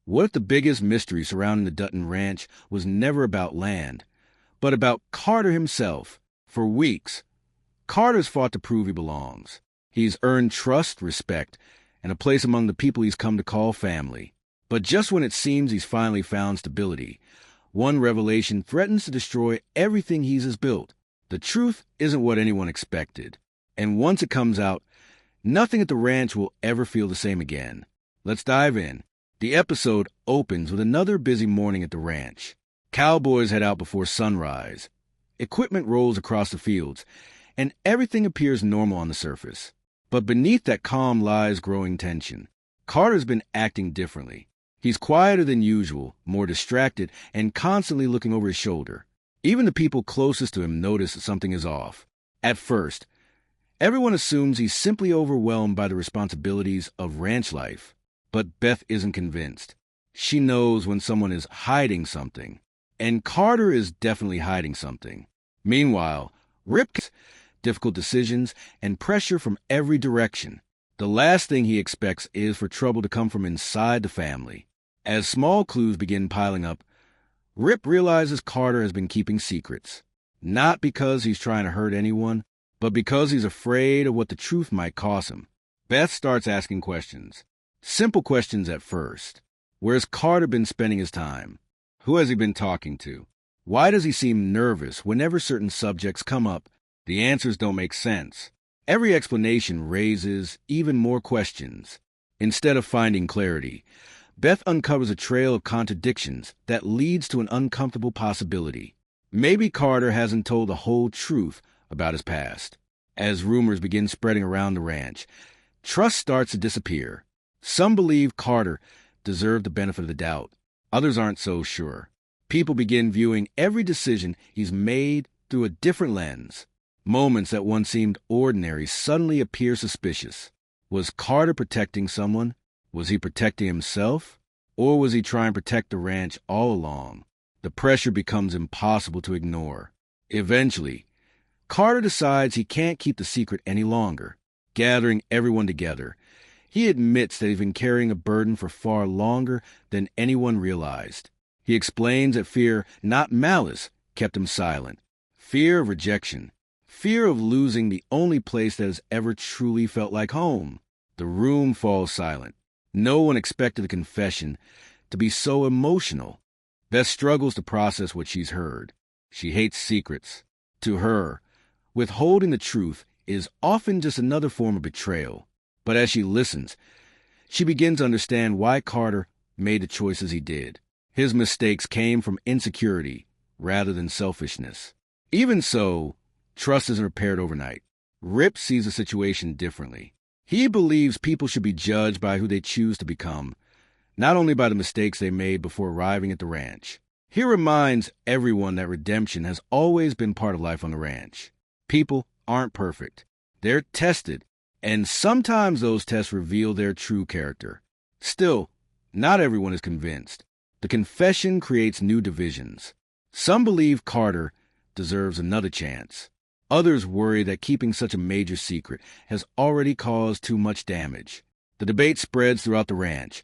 What if the biggest mystery surrounding the Dutton Ranch was never about land, but about Carter himself? For weeks, Carter's fought to prove he belongs. He's earned trust, respect, and a place among the people he's come to call family. But just when it seems he's finally found stability, one revelation threatens to destroy everything he's built. The truth isn't what anyone expected. And once it comes out, nothing at the ranch will ever feel the same again. Let's dive in. The episode opens with another busy morning at the ranch. Cowboys head out before sunrise. Equipment rolls across the fields, and everything appears normal on the surface. But beneath that calm lies growing tension. Carter's been acting differently. He's quieter than usual, more distracted, and constantly looking over his shoulder. Even the people closest to him notice that something is off. At first, everyone assumes he's simply overwhelmed by the responsibilities of ranch life. But Beth isn't convinced. She knows when someone is hiding something. And Carter is definitely hiding something. Meanwhile, Rip gets difficult decisions and pressure from every direction. The last thing he expects is for trouble to come from inside the family. As small clues begin piling up, Rip realizes Carter has been keeping secrets. Not because he's trying to hurt anyone, but because he's afraid of what the truth might cost him. Beth starts asking questions. Simple questions at first. Where's Carter been spending his time? Who has he been talking to? Why does he seem nervous whenever certain subjects come up? The answers don't make sense. Every explanation raises even more questions. Instead of finding clarity, Beth uncovers a trail of contradictions that leads to an uncomfortable possibility. Maybe Carter hasn't told the whole truth about his past. As rumors begin spreading around the ranch, trust starts to disappear. Some believe Carter deserved the benefit of the doubt. Others aren't so sure. People begin viewing every decision he's made through a different lens. Moments that once seemed ordinary suddenly appear suspicious. Was Carter protecting someone? Was he protecting himself? Or was he trying to protect the ranch all along? The pressure becomes impossible to ignore. Eventually, Carter decides he can't keep the secret any longer. Gathering everyone together, he admits that he's been carrying a burden for far longer than anyone realized. He explains that fear, not malice, kept him silent. Fear of rejection. Fear of losing the only place that has ever truly felt like home. The room falls silent. No one expected the confession to be so emotional. Beth struggles to process what she's heard. She hates secrets. To her, withholding the truth is often just another form of betrayal. But as she listens, she begins to understand why Carter made the choices he did. His mistakes came from insecurity rather than selfishness. Even so, trust isn't repaired overnight. Rip sees the situation differently. He believes people should be judged by who they choose to become, not only by the mistakes they made before arriving at the ranch. He reminds everyone that redemption has always been part of life on the ranch. People aren't perfect. They're tested, and sometimes those tests reveal their true character. Still, not everyone is convinced. The confession creates new divisions. Some believe Carter deserves another chance. Others worry that keeping such a major secret has already caused too much damage. The debate spreads throughout the ranch,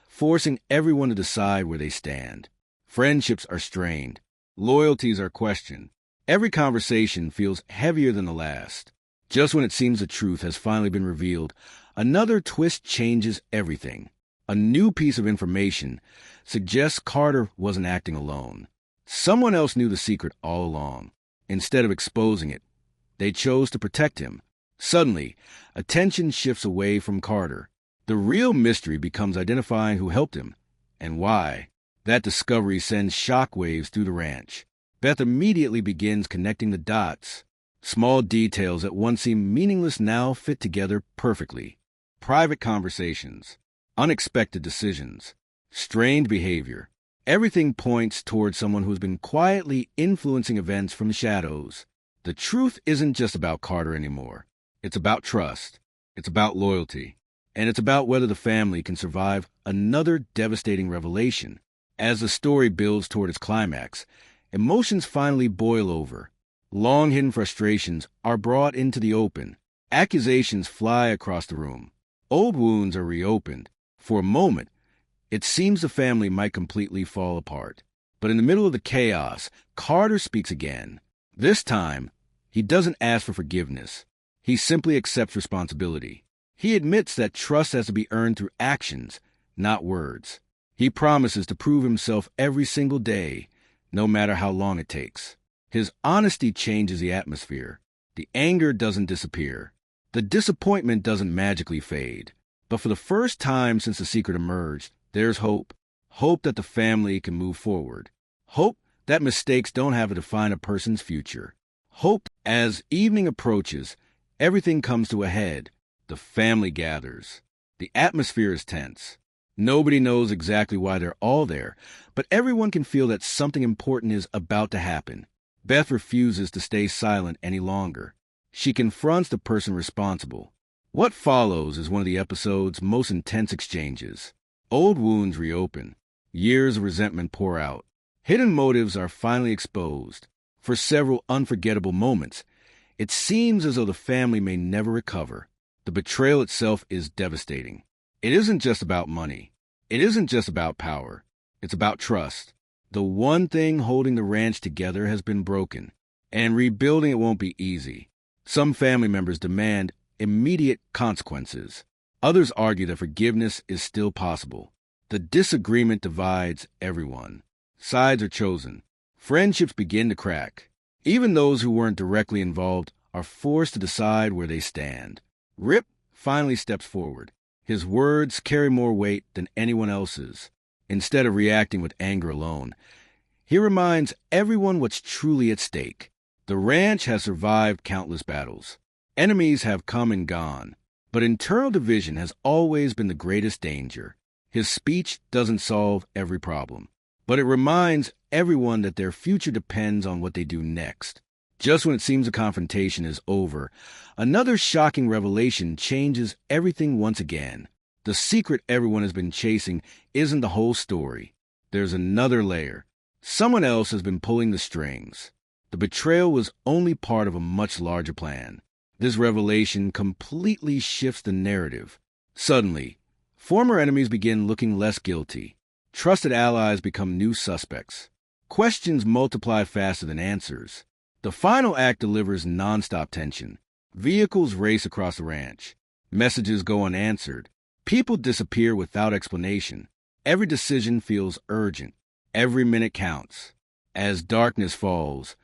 forcing everyone to decide where they stand. Friendships are strained. Loyalties are questioned. Every conversation feels heavier than the last. Just when it seems the truth has finally been revealed, another twist changes everything. A new piece of information suggests Carter wasn't acting alone. Someone else knew the secret all along. Instead of exposing it, they chose to protect him. Suddenly, attention shifts away from Carter. The real mystery becomes identifying who helped him and why. That discovery sends shockwaves through the ranch. Beth immediately begins connecting the dots. Small details that once seemed meaningless now fit together perfectly. Private conversations, unexpected decisions, strained behavior. Everything points towards someone who's been quietly influencing events from the shadows. The truth isn't just about Carter anymore. It's about trust. It's about loyalty. And it's about whether the family can survive another devastating revelation. As the story builds toward its climax, emotions finally boil over. Long-hidden frustrations are brought into the open. Accusations fly across the room. Old wounds are reopened. For a moment, It seems the family might completely fall apart. But in the middle of the chaos, Carter speaks again. This time, he doesn't ask for forgiveness. He simply accepts responsibility. He admits that trust has to be earned through actions, not words. He promises to prove himself every single day, no matter how long it takes. His honesty changes the atmosphere. The anger doesn't disappear. The disappointment doesn't magically fade. But for the first time since the secret emerged, there's hope. Hope that the family can move forward. Hope that mistakes don't have to define a person's future. Hope as evening approaches, everything comes to a head. The family gathers. The atmosphere is tense. Nobody knows exactly why they're all there, but everyone can feel that something important is about to happen. Beth refuses to stay silent any longer. She confronts the person responsible. What follows is one of the episode's most intense exchanges. Old wounds reopen. Years of resentment pour out. Hidden motives are finally exposed. For several unforgettable moments, it seems as though the family may never recover. The betrayal itself is devastating. It isn't just about money. It isn't just about power. It's about trust. The one thing holding the ranch together has been broken, and rebuilding it won't be easy. Some family members demand immediate consequences. Others argue that forgiveness is still possible. The disagreement divides everyone. Sides are chosen. Friendships begin to crack. Even those who weren't directly involved are forced to decide where they stand. Rip finally steps forward. His words carry more weight than anyone else's. Instead of reacting with anger alone, he reminds everyone what's truly at stake. The ranch has survived countless battles. Enemies have come and gone, but internal division has always been the greatest danger. His speech doesn't solve every problem, but it reminds everyone that their future depends on what they do next. Just when it seems the confrontation is over, another shocking revelation changes everything once again. The secret everyone has been chasing isn't the whole story. There's another layer. Someone else has been pulling the strings. The betrayal was only part of a much larger plan. This revelation completely shifts the narrative. Suddenly, former enemies begin looking less guilty. Trusted allies become new suspects. Questions multiply faster than answers. The final act delivers nonstop tension. Vehicles race across the ranch. Messages go unanswered. People disappear without explanation. Every decision feels urgent. Every minute counts. As darkness falls,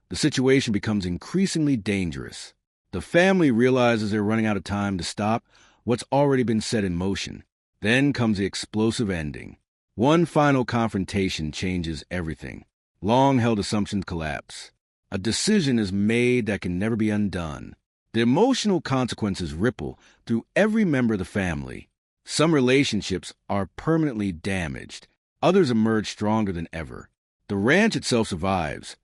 the situation becomes increasingly dangerous. The family realizes they're running out of time to stop what's already been set in motion. Then comes the explosive ending. One final confrontation changes everything. Long-held assumptions collapse. A decision is made that can never be undone. The emotional consequences ripple through every member of the family. Some relationships are permanently damaged. Others emerge stronger than ever. The ranch itself survives,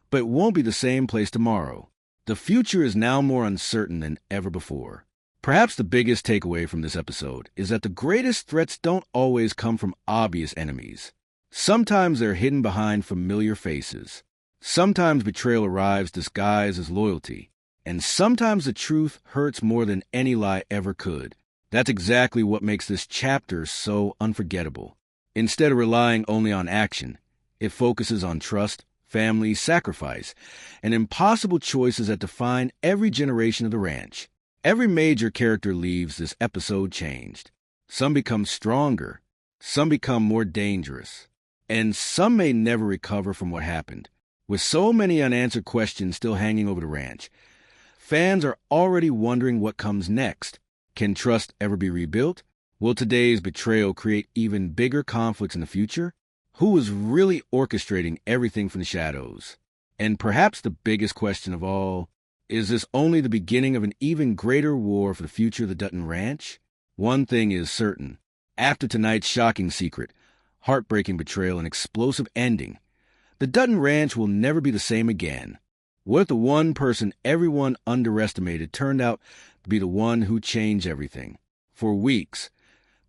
but it won't be the same place tomorrow. The future is now more uncertain than ever before. Perhaps the biggest takeaway from this episode is that the greatest threats don't always come from obvious enemies. Sometimes they're hidden behind familiar faces. Sometimes betrayal arrives disguised as loyalty. And sometimes the truth hurts more than any lie ever could. That's exactly what makes this chapter so unforgettable. Instead of relying only on action, it focuses on trust, family, sacrifice, and impossible choices that define every generation of the ranch. Every major character leaves this episode changed. Some become stronger, some become more dangerous, and some may never recover from what happened. With so many unanswered questions still hanging over the ranch, fans are already wondering what comes next. Can trust ever be rebuilt? Will today's betrayal create even bigger conflicts in the future? Who is really orchestrating everything from the shadows? And perhaps the biggest question of all, is this only the beginning of an even greater war for the future of the Dutton Ranch? One thing is certain. After tonight's shocking secret, heartbreaking betrayal, and explosive ending, the Dutton Ranch will never be the same again. What if the one person everyone underestimated turned out to be the one who changed everything? For weeks,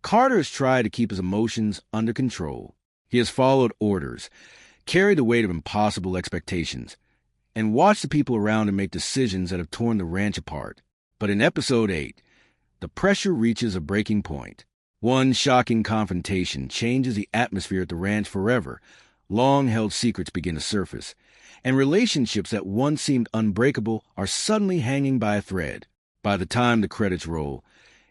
Carter has tried to keep his emotions under control. He has followed orders, carried the weight of impossible expectations, and watched the people around him make decisions that have torn the ranch apart. But in episode 8, the pressure reaches a breaking point. One shocking confrontation changes the atmosphere at the ranch forever. Long-held secrets begin to surface, and relationships that once seemed unbreakable are suddenly hanging by a thread. By the time the credits roll,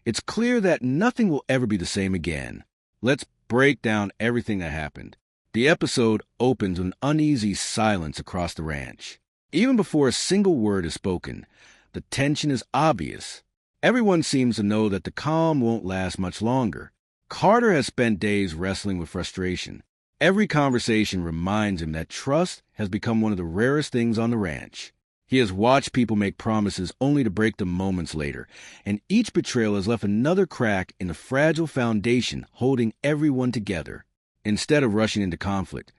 it's clear that nothing will ever be the same again. Let's break down everything that happened. The episode opens with an uneasy silence across the ranch. Even before a single word is spoken, the tension is obvious. Everyone seems to know that the calm won't last much longer. Carter has spent days wrestling with frustration. Every conversation reminds him that trust has become one of the rarest things on the ranch. He has watched people make promises only to break them moments later, and each betrayal has left another crack in the fragile foundation holding everyone together. Instead of rushing into conflict,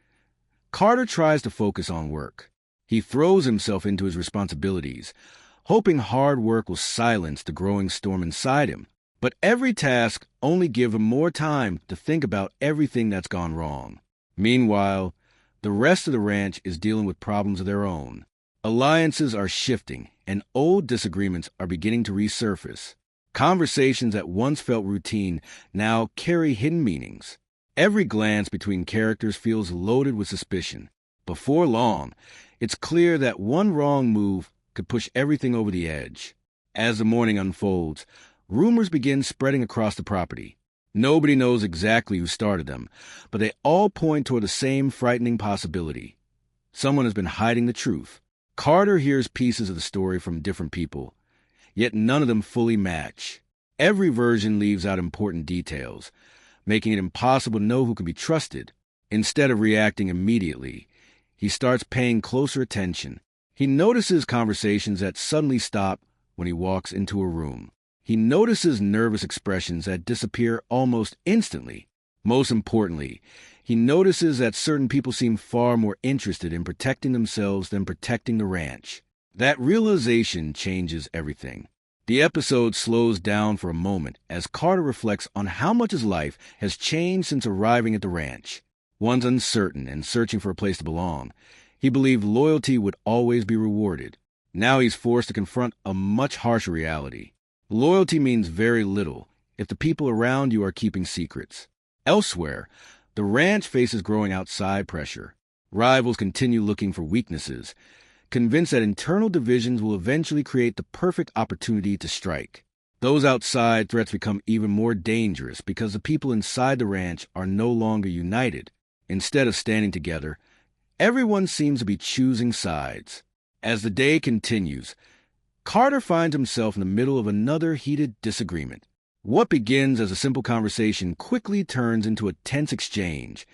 Carter tries to focus on work. He throws himself into his responsibilities, hoping hard work will silence the growing storm inside him. But every task only gives him more time to think about everything that's gone wrong. Meanwhile, the rest of the ranch is dealing with problems of their own. Alliances are shifting, and old disagreements are beginning to resurface. Conversations that once felt routine now carry hidden meanings. Every glance between characters feels loaded with suspicion. Before long, it's clear that one wrong move could push everything over the edge. As the morning unfolds, rumors begin spreading across the property. Nobody knows exactly who started them, but they all point toward the same frightening possibility. Someone has been hiding the truth. Carter hears pieces of the story from different people, yet none of them fully match. Every version leaves out important details, making it impossible to know who can be trusted. Instead of reacting immediately, he starts paying closer attention. He notices conversations that suddenly stop when he walks into a room. He notices nervous expressions that disappear almost instantly. Most importantly, he notices that certain people seem far more interested in protecting themselves than protecting the ranch. That realization changes everything. The episode slows down for a moment as Carter reflects on how much his life has changed since arriving at the ranch. Once uncertain and searching for a place to belong, he believed loyalty would always be rewarded. Now he's forced to confront a much harsher reality. Loyalty means very little if the people around you are keeping secrets. Elsewhere, the ranch faces growing outside pressure. Rivals continue looking for weaknesses, convinced that internal divisions will eventually create the perfect opportunity to strike. Those outside threats become even more dangerous because the people inside the ranch are no longer united. Instead of standing together, everyone seems to be choosing sides. As the day continues, Carter finds himself in the middle of another heated disagreement. What begins as a simple conversation quickly turns into a tense exchange,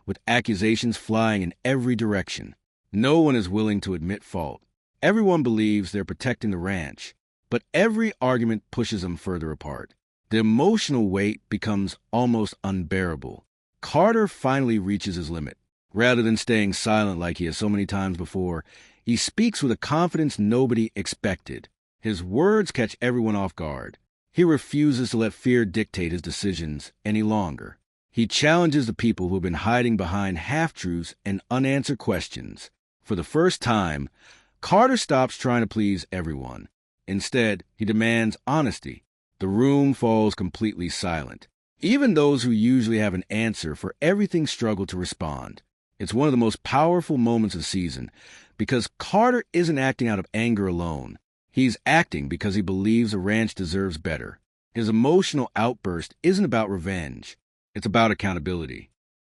with accusations flying in every direction. No one is willing to admit fault. Everyone believes they're protecting the ranch, but every argument pushes them further apart. The emotional weight becomes almost unbearable. Carter finally reaches his limit. Rather than staying silent like he has so many times before, he speaks with a confidence nobody expected. His words catch everyone off guard. He refuses to let fear dictate his decisions any longer. He challenges the people who have been hiding behind half-truths and unanswered questions. For the first time, Carter stops trying to please everyone. Instead, he demands honesty. The room falls completely silent. Even those who usually have an answer for everything struggle to respond. It's one of the most powerful moments of the season, because Carter isn't acting out of anger alone. He's acting because he believes the ranch deserves better. His emotional outburst isn't about revenge. It's about accountability.